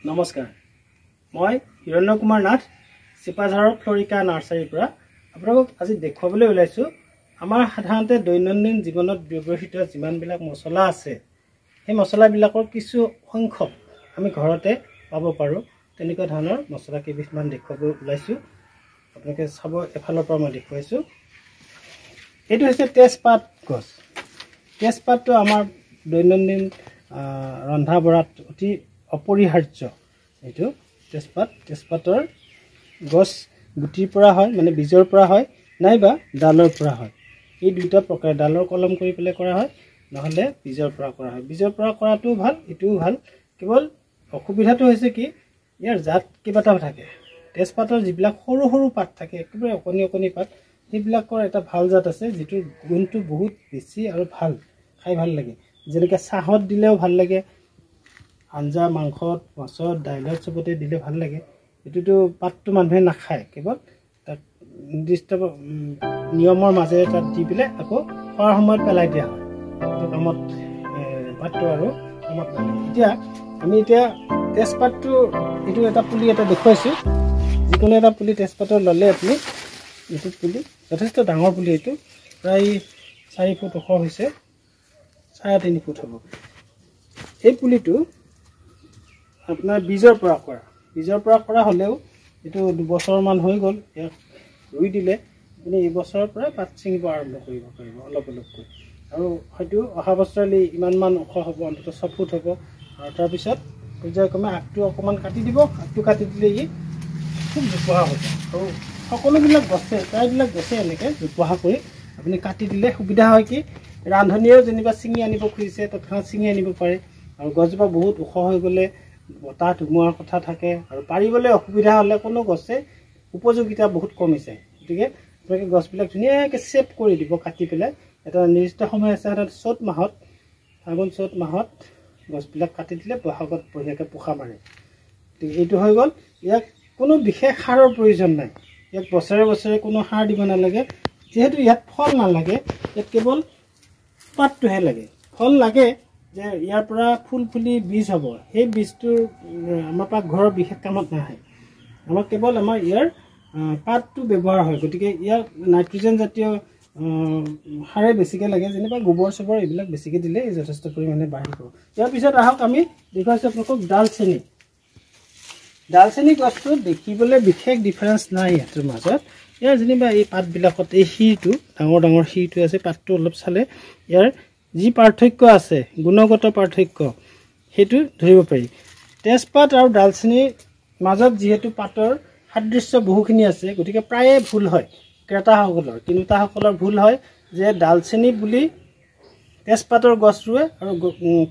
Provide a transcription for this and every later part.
নমস্কাৰ মই হিৰণ্য কুমাৰ নাথ চিপাঝাৰৰ ফ্লৰিকা নাৰ্সাৰীৰ পৰা আপোনালোকক আজি দেখুৱাবলৈ ওলাইছো আমাৰ সাধাৰণতে দৈনন্দিন জীৱনত ব্যৱহৃত যিমানবিলাক মছলা আছে সেই মছলাবিলাকৰ কিছু সংখ্যক আমি ঘৰতে পাব পাৰো তেনেকুৱা ধৰণৰ মছলা কেইবিধমান দেখুৱাব ওলাইছো আপোনালোকে চাব এফালৰ পৰা মই দেখুৱাইছো এইটো হৈছে তেজপাত গছ তেজপাতটো আমাৰ দৈনন্দিন ৰন্ধা বঢ়াত অতি অপৰিহাৰ্য এইটো তেজপাতৰ গছ গুটিৰ পৰা হয় মানে বীজৰ পৰা হয় নাইবা ডালৰ পৰা হয় এই দুটা প্ৰকাৰ ডালৰ কলম কৰি পেলাই কৰা হয় নহলে বীজৰ পৰা কৰা হয় বীজৰ পৰা কৰাটো ভাল এটোও ভাল কেৱল অসুবিধাটো হৈছে কি ইয়াৰ জাত কিবাটা থাকে তেজপাতৰ যিবিলাক সৰু সৰু পাত থাকে একেবাৰে অকণি পাত সেইবিলাকৰ এটা ভাল জাত আছে যেটো গুণটো বহুত বেছি আৰু ভাল খাই ভাল লাগে যেনেকৈ চাহত দিলেও ভাল লাগে আঞ্জা মাংসত মাছত দাইলত চবতে দিলে ভাল লাগে এটোটো পাতটো মানুহে নাখায় কেৱল তাক নিৰ্দিষ্ট নিয়মৰ মাজেৰে তাত দি পেলাই আকৌ খোৱাৰ সময়ত পেলাই দিয়া হয় এইটো কামত পাতটো আৰু কামত নালাগে আমি তেজপাতটো এইটো এটা পুলি এটা দেখুৱাইছো যিকোনো এটা পুলি তেজপাতৰ ল'লে আপুনি এইটো পুলি যথেষ্ট ডাঙৰ পুলি এইটো প্ৰায় 4 ফুট ওখ হৈছে 3.5 ফুট হ'ব এই পুলিটো আপোনাৰ বীজৰ পৰা কৰা হলেও এটো 2 বছৰমান হৈ গল ৰুই দিলে আপুনি এই বছৰৰ পৰা পাত ছিঙিব আৰম্ভ কৰিব পাৰিব অলপ অলপকৈ আৰু হয়তো অহা বছৰলৈ ইমানমান ওখ হ'ব অন্তত 6 ফুট হ'ব আৰু তাৰ পিছত পৰ্যায়ক্ৰমে আগটো অকমান কাটি দিব আগটো কাটি দিলে ই খুব জোপোহা হ'ব আৰু সকলোবিলাক গছে প্ৰায়বিলাক গছে এনেকৈ জোপোহা কৰি আপুনি কাটি দিলে সুবিধা হয় কি ৰান্ধনীয়েও যেনিবা ছিঙি আনিব খুজিছে তৎক্ষণাত ছিঙি আনিব পাৰে আৰু গছজোপা বহুত ওখ হৈ গ'লে বতাহ ধুমুহাৰ কথা থাকে আৰু পাৰিবলৈ অসুবিধা হ'লে কোনো গছে উপযোগিতা বহুত কমিছে গতিকে আপোনালোকে গছবিলাক ধুনীয়াকৈ শেপ কৰি দিব কাটি পেলাই এটা নিৰ্দিষ্ট সময় আছে এটা ফাগুন চ'ত মাহত গছবিলাক কাটি দিলে বহাগত বঢ়িয়াকৈ পোখা মাৰে এইটো হৈ গ'ল ইয়াক কোনো বিশেষ সাৰৰ প্ৰয়োজন নাই ইয়াক বছৰে বছৰে কোনো সাৰ দিব নালাগে যেহেতু ইয়াত ফল নালাগে ইয়াত কেৱল পাতটোহে লাগে ফল লাগে যে ইয়াৰ পৰা ফুল ফুলি বীজ হ'ব সেই বীজটোৰ আমাৰ পাকঘৰৰ বিশেষ কামত নাহে আমাক কেৱল আমাৰ ইয়াৰ পাতটো ব্যৱহাৰ হয় গতিকে ইয়াৰ নাইট্ৰজেন জাতীয় সাৰে বেছিকৈ লাগে যেনিবা গোবৰ চবৰ এইবিলাক বেছিকৈ দিলে যথেষ্ট পৰিমাণে বাঢ়িব ইয়াৰ পিছত আহক আমি দেখুৱাইছোঁ আপোনালোকক ডালচেনি গছটো দেখিবলৈ বিশেষ ডিফাৰেঞ্চ নাই ইয়াৰ মাজত ইয়াৰ যেনিবা এই পাতবিলাকত এই শিৰটো ডাঙৰ শিৰটো আছে পাতটো অলপ চালে ইয়াৰ যি পাৰ্থক্য আছে গুণগত পাৰ্থক্য সেইটো ধৰিব পাৰি তেজপাত আৰু ডালচেনিৰ মাজত যিহেতু পাতৰ সাদৃশ্য বহুখিনি আছে গতিকে প্ৰায়ে ভুল হয় কিনোতাসকলৰ ভুল হয় যে ডালচেনি বুলি তেজপাতৰ গছ ৰুৱে আৰু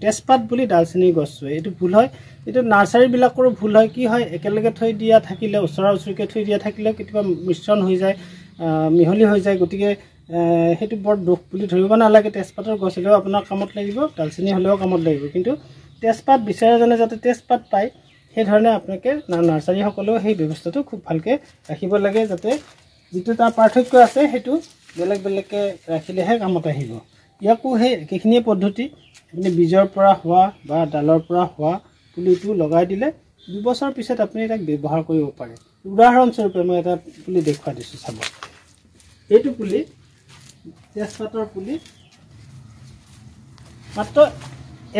তেজপাত বুলি ডালচেনিৰ গছ ৰুৱে এইটো ভুল হয় এইটো নাৰ্সাৰীবিলাকৰো ভুল হয় কি হয় একেলগে থৈ দিয়া থাকিলে ওচৰা-ওচৰিকৈ থৈ দিয়া থাকিলেও কেতিয়াবা মিশ্ৰণ হৈ যায় মিহলি হৈ যায় গতিকে সেইটো বৰ দুখ বুলি ধৰিব নালাগে তেজপাতৰ গছ হ'লেও আপোনাৰ কামত লাগিব ডালচেনি হ'লেও কামত লাগিব কিন্তু তেজপাত বিচাৰজনে যাতে তেজপাত পায় সেই ধৰণে আপোনালোকে নাৰ্সাৰীসকলেও সেই ব্যৱস্থাটো খুব ভালকৈ ৰাখিব লাগে যাতে যিটো তাৰ পাৰ্থক্য আছে সেইটো বেলেগকৈ ৰাখিলেহে কামত আহিব ইয়াকো সেই একেখিনিয়ে পদ্ধতি আপুনি বীজৰ পৰা হোৱা বা ডালৰ পৰা হোৱা পুলিটো লগাই দিলে 2 বছৰ পিছত আপুনি তাক ব্যৱহাৰ কৰিব পাৰে উদাহৰণস্বৰূপে মই এটা পুলি দেখুৱাই দিছোঁ চাব এইটো পুলি তেজপাতৰ পুলি মাত্ৰ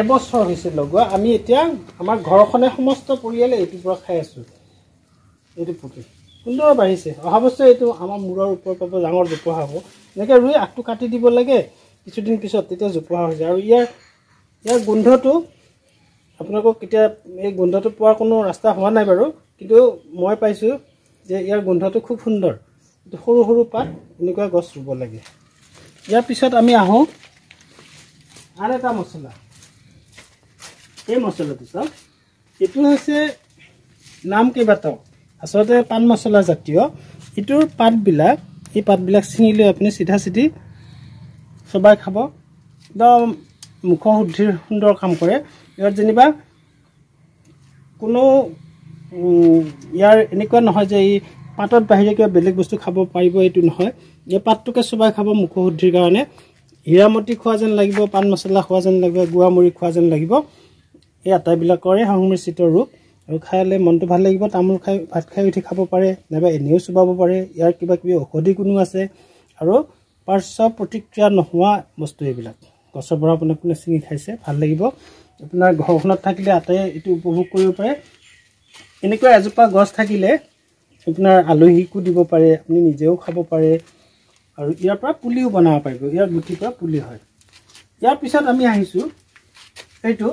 এবছৰ হৈছে লগোৱা আমি এতিয়া আমাৰ ঘৰখনে সমস্ত পৰিয়ালে এইটোৰ পৰা খাই আছোঁ এইটো পুলি সুন্দৰ বাঢ়িছে অহা বছৰ এইটো আমাৰ মূৰৰ ওপৰ পাব ডাঙৰ জোপোহা হ'ব এনেকৈ ৰুই আগটো কাটি দিব লাগে কিছুদিন পিছত তেতিয়া জোপোহা হৈ যায় আৰু ইয়াৰ গোন্ধটো আপোনালোকক কেতিয়া এই গোন্ধটো পোৱাৰ কোনো ৰাস্তা হোৱা নাই বাৰু কিন্তু মই পাইছোঁ যে ইয়াৰ গোন্ধটো খুব সুন্দৰ সৰু সৰু পাত এনেকুৱা গছ ৰুব লাগে ইয়াৰ পিছত আমি আহোঁ আৰু এটা মছলা এই মছলাটো চাওক এইটো হৈছে নাম কেইবাটাও আচলতে পান মছলা জাতীয় এইটোৰ পাতবিলাক ছিঙি লৈ আপুনি চিধা চবাই খাব একদম মুখ শুদ্ধিৰ সুন্দৰ কাম কৰে ইয়াত যেনিবা কোনো ইয়াৰ এনেকুৱা নহয় যে এই পাতত বাহিৰে কিবা বেলেগ বস্তু খাব পাৰিব এইটো নহয় এই পাতটোকে চবাই খাব মুখ শুদ্ধিৰ কাৰণে হীৰামতি খোৱা যেন লাগিব পান মছলা খোৱা যেন লাগিব গুৱামুৰি খোৱা যেন লাগিব এই আটাইবিলাকৰে সংমিশ্ৰিত ৰূপ আৰু খালে মনটো ভাল লাগিব। তামোল খাই ভাত খাই উঠি খাব পাৰে, নাইবা এনেও চুবাব পাৰে। ইয়াৰ কিবা কিবি ঔষধি গুণো আছে আৰু পাৰ্শ্ব প্ৰতিক্ৰিয়া নোহোৱা বস্তু এইবিলাক। গছৰ পৰা আপুনি ছিঙি খাইছে, ভাল লাগিব। আপোনাৰ ঘৰখনত থাকিলে আটাই এইটো উপভোগ কৰিব পাৰে। এনেকুৱা এজোপা গছ থাকিলে আপোনাৰ আলহীকো দিব পাৰে, আপুনি নিজেও খাব পাৰে আৰু ইয়াৰ পৰা পুলিও বনাব পাৰিব। ইয়াৰ গুটিৰ পৰা পুলি হয়। ইয়াৰ পিছত আমি আহিছোঁ এইটো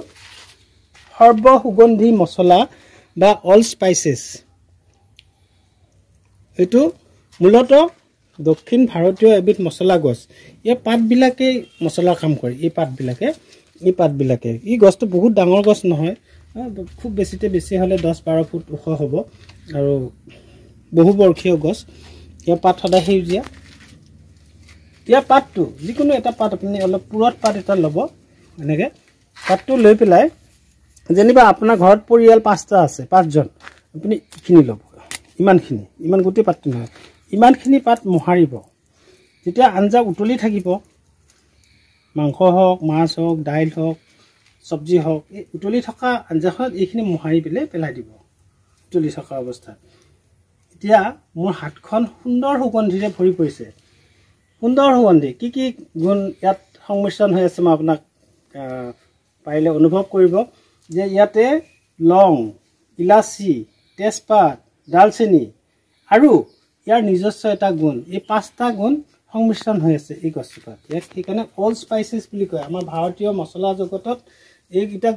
সৰ্ব সুগন্ধি মছলা বা অল স্পাইচেছ। এইটো মূলতঃ দক্ষিণ ভাৰতীয় এবিধ মছলা গছ। ইয়াৰ পাতবিলাকেই মছলাৰ কাম কৰে। এই পাতবিলাকে এই গছটো বহুত ডাঙৰ গছ নহয়, খুব বেছিতে বেছি হ'লে 10-12 ফুট ওখ হ'ব আৰু বহুবৰ্ষীয় গছ। ইয়াৰ পাত সদায় সেউজীয়া। ইয়াৰ পাতটো যিকোনো এটা পাত আপুনি অলপ পুৰঠ পাত এটা ল'ব, এনেকৈ পাতটো লৈ পেলাই, যেনিবা আপোনাৰ ঘৰত পৰিয়াল 5টা আছে, 5জন, আপুনি এইখিনি ল'ব, ইমান গোটেই পাতটো নহয়, ইমানখিনি পাত মোহাৰিব। যেতিয়া আঞ্জা উতলি থাকিব, মাংস হওক, মাছ হওক, দাইল হওক, চব্জি হওক, এই উতলি থকা আঞ্জাখনত এইখিনি মোহাৰি পেলাই দিব উতলি থকা অৱস্থাত। এতিয়া মোৰ হাতখন সুন্দৰ সুগন্ধিৰে ভৰি পৰিছে। সুন্দৰ সুগন্ধি, কি কি গুণ ইয়াত সংমিশ্ৰণ হৈ আছে মই আপোনাক পাৰিলে অনুভৱ কৰিব যে ইয়াতে লং, ইলাচি, তেজপাত, ডালচেনি আৰু ইয়াৰ নিজস্ব এটা গুণ, এই 5টা গুণ সংমিশ্ৰণ হৈ আছে এই গছজোপাত। ইয়াক সেইকাৰণে অল স্পাইচেছ বুলি কয়। আমাৰ ভাৰতীয় মছলা জগতত এইকেইটা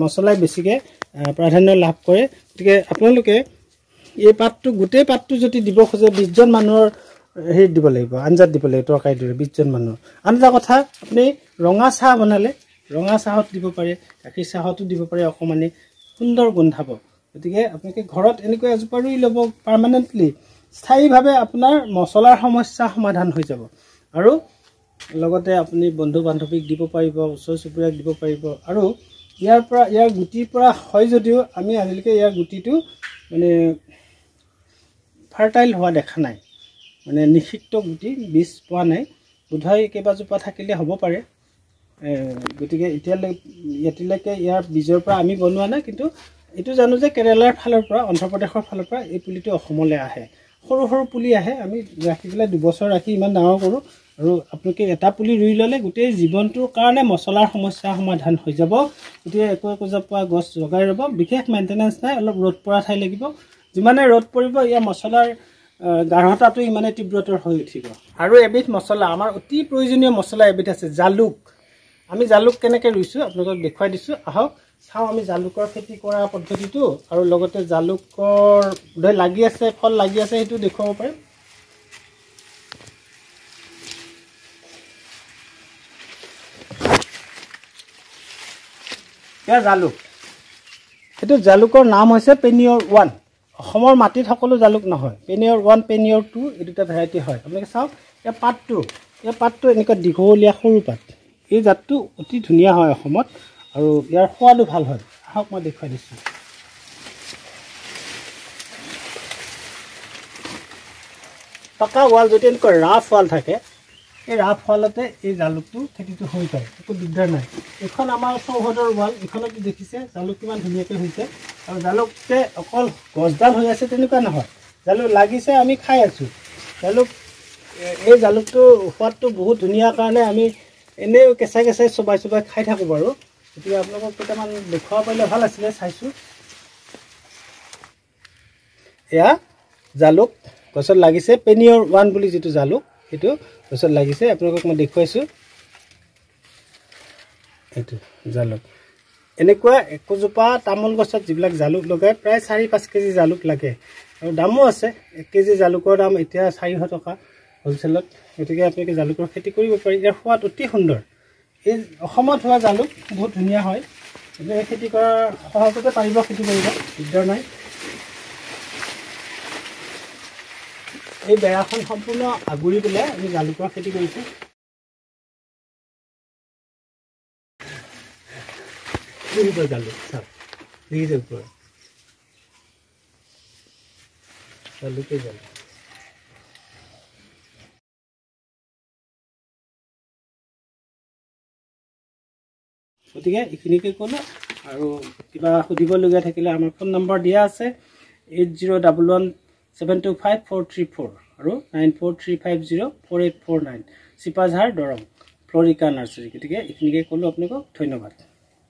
মছলাই বেছিকৈ প্ৰাধান্য লাভ কৰে। গতিকে আপোনালোকে এই পাতটো, গোটেই পাতটো যদি দিব খোজে 20জন মানুহৰ হেৰিত দিব লাগিব, আঞ্জাত দিব লাগিব, তৰকাৰী দিব 20জন মানুহৰ। আন এটা কথা, আপুনি ৰঙা চাহ বনালে ৰঙা চাহত দিব পাৰে, গাখীৰ চাহতো দিব পাৰে, অকণমানি সুন্দৰ গোন্ধাব। গতিকে আপোনালোকে ঘৰত এনেকৈ এজোপা ৰুই ল'ব পাৰ্মানেণ্টলি, স্থায়ীভাৱে আপোনাৰ মছলাৰ সমস্যা সমাধান হৈ যাব। আৰু লগতে আপুনি বন্ধু বান্ধৱীক দিব পাৰিব, ওচৰ চুবুৰীয়াক দিব পাৰিব। আৰু ইয়াৰ গুটিৰ পৰা হয় যদিও আমি আজিলৈকে ইয়াৰ গুটিটো মানে ফাৰ্টাইল হোৱা দেখা নাই, মানে নিষিক্ত গুটি, বীজ পোৱা নাই। বোধহয় কেইবাজোপা থাকিলে হ'ব পাৰে। গতিকে এতিয়ালৈকে ইয়াৰ বীজৰ পৰা আমি বনোৱা নাই, কিন্তু এইটো জানো যে কেৰেলাৰ ফালৰ পৰা, অন্ধ্ৰপ্ৰদেশৰ ফালৰ পৰা এই পুলিটো অসমলৈ আহে। সৰু সৰু পুলি আহে, আমি ৰাখি পেলাই 2 বছৰ ৰাখি ইমান ডাঙৰ কৰোঁ। আৰু আপোনালোকে এটা পুলি ৰুই ল'লে গোটেই জীৱনটোৰ কাৰণে মছলাৰ সমস্যা সমাধান হৈ যাব। গতিকে একোজোপা গছ লগাই ৰ'ব, বিশেষ মেইনটেনেঞ্চ নাই, অলপ ৰ'দ পৰা ঠাই লাগিব। যিমানে ৰ'দ পৰিব ইয়াৰ মছলাৰ গাঢ়তাটো ইমানে তীব্ৰতৰ হৈ উঠিব। আৰু এবিধ মছলা, আমাৰ অতি প্ৰয়োজনীয় মছলা এবিধ আছে, জালুক। আমি জালুক কেনেকৈ ৰুইছোঁ আপোনালোকক দেখুৱাই দিছোঁ, আহক চাওঁ আমি জালুকৰ খেতি কৰা পদ্ধতিটো। আৰু লগতে জালুকৰ বোধহয় লাগি আছে, ফল লাগি আছে, সেইটো দেখুৱাব পাৰিম। ইয়াৰ জালুক, এইটো জালুকৰ নাম হৈছে পেনিয়ৰ 1। অসমৰ মাটিত সকলো জালুক নহয়, পেনিয়ৰ 1, পেনিয়ৰ 2 এই দুটা ভেৰাইটি হয়। আপোনালোকে চাওক, ইয়াৰ পাতটো এনেকুৱা দীঘলীয়া সৰু পাত। এই জাতটো অতি ধুনীয়া হয় অসমত, আৰু ইয়াৰ সোৱাদো ভাল হয়। আহক মই দেখুৱাই দিছোঁ। পকা ৱাল যদি এনেকুৱা ৰাফ ৱাল থাকে, এই ৰাফ ৱালতে এই জালুকটো খেতিটো হৈ যায়, একো দিগদাৰ নাই। এইখন আমাৰ চৌহদৰ ৱাল, এইখনতো দেখিছে জালুক কিমান ধুনীয়াকৈ হৈছে। আৰু জালুকতে অকল গছডাল হৈ আছে তেনেকুৱা নহয়, জালুক লাগিছে, আমি খাই আছোঁ জালুক। এই জালুকটো সোৱাদটো বহুত ধুনীয়া কাৰণে আমি এনেও কেঁচাই চোবাই খাই থাকোঁ বাৰু। গতিকে আপোনালোকক কেইটামান দেখুৱাব পাৰিলে ভাল আছিলে, চাইছোঁ। এয়া জালুক গছত লাগিছে, পেনিয়ৰ 1 বুলি যিটো জালুক, সেইটো গছত লাগিছে। আপোনালোকক মই দেখুৱাইছোঁ, এইটো জালুক। এনেকুৱা একোজোপা তামোল গছত যিবিলাক জালুক লগায়, প্ৰায় 4-5 কেজি জালুক লাগে। আৰু দামো আছে, 1 কেজি জালুকৰ দাম এতিয়া 400 টকা হ'লচেলত। গতিকে আপোনালোকে জালুকৰ খেতি কৰিব পাৰি, ইয়াৰ সোৱাদ অতি সুন্দৰ। এই অসমত হোৱা জালুক বহুত ধুনীয়া হয়, গতিকে খেতি কৰা সহজতে পাৰিব, খেতি কৰিব, দিগদাৰ নাই। এই বেৰাখন সম্পূৰ্ণ আগুৰি পেলাই আমি জালুকৰ খেতি কৰিছোঁ। জালুক চাওক, দেখিছে ওপৰত জালুকেই জালুক। গতিকে এইখিনিকে ক'লোঁ। আৰু কিবা সুধিবলগীয়া থাকিলে আমাৰ ফোন নম্বৰ দিয়া আছে 8011725434 আৰু 9435048449 চিপাঝাৰ দৰং ফ্লৰিকা নাৰ্চাৰী। গতিকে এইখিনিকে ক'লোঁ আপোনালোকক ধন্যবাদ।